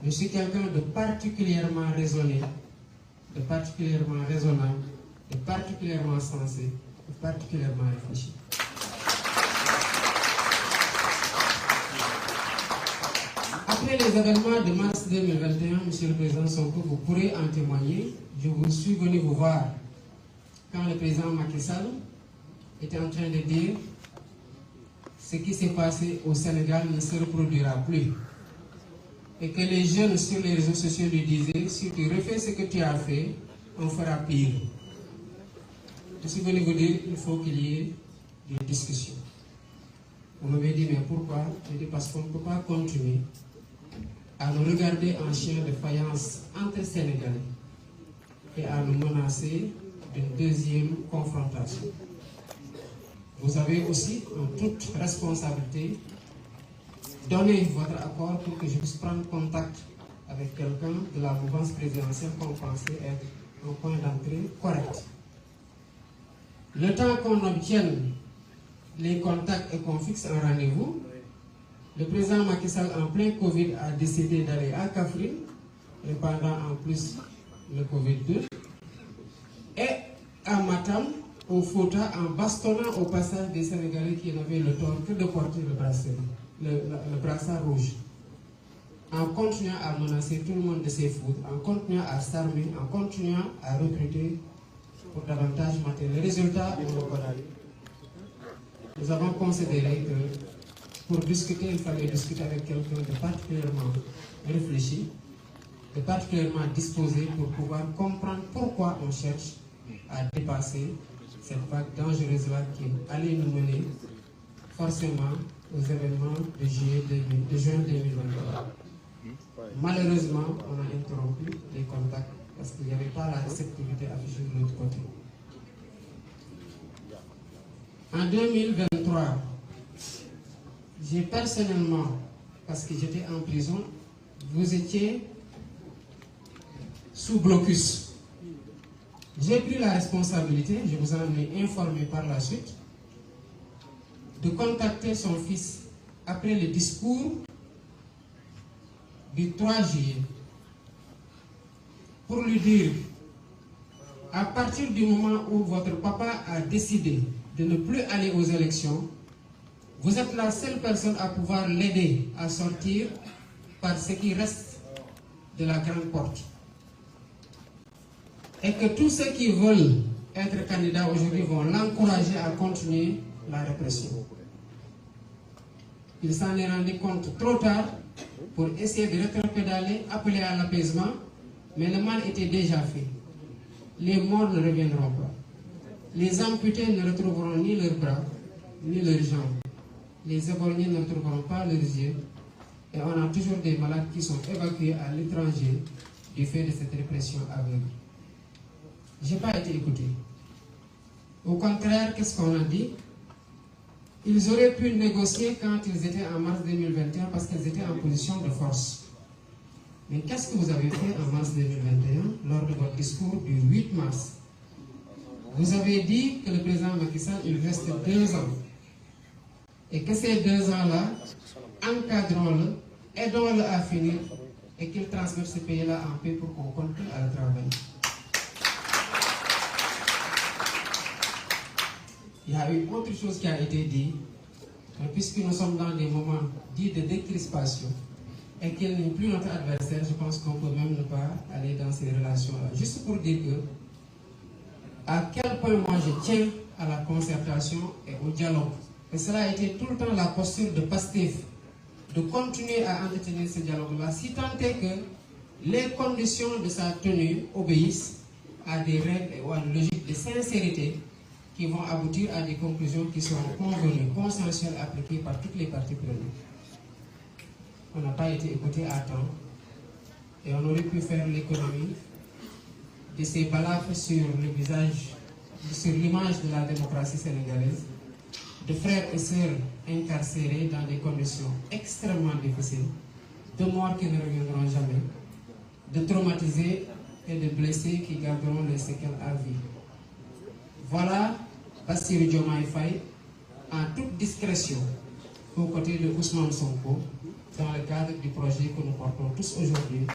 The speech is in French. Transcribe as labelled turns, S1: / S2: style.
S1: Je suis quelqu'un de particulièrement raisonné, de particulièrement raisonnable, de particulièrement sensé, de particulièrement réfléchi. Après les événements de mars 2021, Monsieur le Président Sonko, vous pourrez en témoigner. Je vous suis venu vous voir quand le président Macky Sall était en train de dire ce qui s'est passé au Sénégal ne se reproduira plus. Et que les jeunes sur les réseaux sociaux lui disaient, si tu refais ce que tu as fait, on fera pire. Je suis venu vous dire qu'il faut qu'il y ait des discussions. Vous m'avez dit, mais pourquoi? J'ai dit, parce qu'on ne peut pas continuer à nous regarder en chien de faïence entre Sénégalais et à nous menacer d'une deuxième confrontation. Vous avez aussi, en toute responsabilité, donné votre accord pour que je puisse prendre contact avec quelqu'un de la mouvance présidentielle qu'on pensait être un point d'entrée correct. Le temps qu'on obtienne les contacts et qu'on fixe un rendez-vous, le président Macky Sall, en plein Covid, a décidé d'aller à Kaffrine, répandant en plus le Covid-2, et à Matam, au Fouta, en bastonnant au passage des Sénégalais qui n'avaient le tort que de porter le brassard rouge, en continuant à menacer tout le monde de ses foudres, en continuant à s'armer, en continuant à recruter pour davantage mater. Le résultat, on le connaît. Nous avons considéré que pour discuter, il fallait discuter avec quelqu'un de particulièrement réfléchi, de particulièrement disposé pour pouvoir comprendre pourquoi on cherche à dépasser cette vague dangereuse-là qui allait nous mener forcément aux événements de juin 2023. Malheureusement, on a interrompu les contacts parce qu'il n'y avait pas la réceptivité affichée de l'autre côté. En 2023, j'ai personnellement, parce que j'étais en prison, vous étiez sous blocus. J'ai pris la responsabilité, je vous en ai informé par la suite, de contacter son fils après le discours du 3 juillet pour lui dire, à partir du moment où votre papa a décidé de ne plus aller aux élections, vous êtes la seule personne à pouvoir l'aider à sortir par ce qui reste de la grande porte. Et que tous ceux qui veulent être candidats aujourd'hui vont l'encourager à continuer la répression. Il s'en est rendu compte trop tard pour essayer de rétropédaler, appeler à l'apaisement, mais le mal était déjà fait. Les morts ne reviendront pas. Les amputés ne retrouveront ni leurs bras, ni leurs jambes. Les éborgnés ne retrouveront pas leurs yeux. Et on a toujours des malades qui sont évacués à l'étranger du fait de cette répression aveugle. Je n'ai pas été écouté. Au contraire, qu'est-ce qu'on a dit? Ils auraient pu négocier quand ils étaient en mars 2021 parce qu'ils étaient en position de force. Mais qu'est-ce que vous avez fait en mars 2021 lors de votre discours du 8 mars? Vous avez dit que le président Macky Sall, il reste 2 ans. Et que ces 2 ans-là, encadrons-le, aidons-le à finir et qu'il transmette ce pays-là en paix pour qu'on continue à le travailler. Il y a eu autre chose qui a été dit, puisque nous sommes dans des moments dits de décrispation et qu'il n'est plus notre adversaire, je pense qu'on peut même ne pas aller dans ces relations-là. Juste pour dire que, à quel point moi je tiens à la concertation et au dialogue. Et cela a été tout le temps la posture de Pastef, de continuer à entretenir ce dialogue-là, si tant est que les conditions de sa tenue obéissent à des règles ou à une logique de sincérité qui vont aboutir à des conclusions qui seront convenues, consensuelles, appliquées par toutes les parties prenantes. On n'a pas été écouté à temps et on aurait pu faire l'économie de ces balafres sur le visage, sur l'image de la démocratie sénégalaise, de frères et sœurs incarcérés dans des conditions extrêmement difficiles, de morts qui ne reviendront jamais, de traumatisés et de blessés qui garderont les séquelles à vie. Voilà Bassirou Diomaye Faye en toute discrétion aux côtés de Ousmane Sonko dans le cadre du projet que nous portons tous aujourd'hui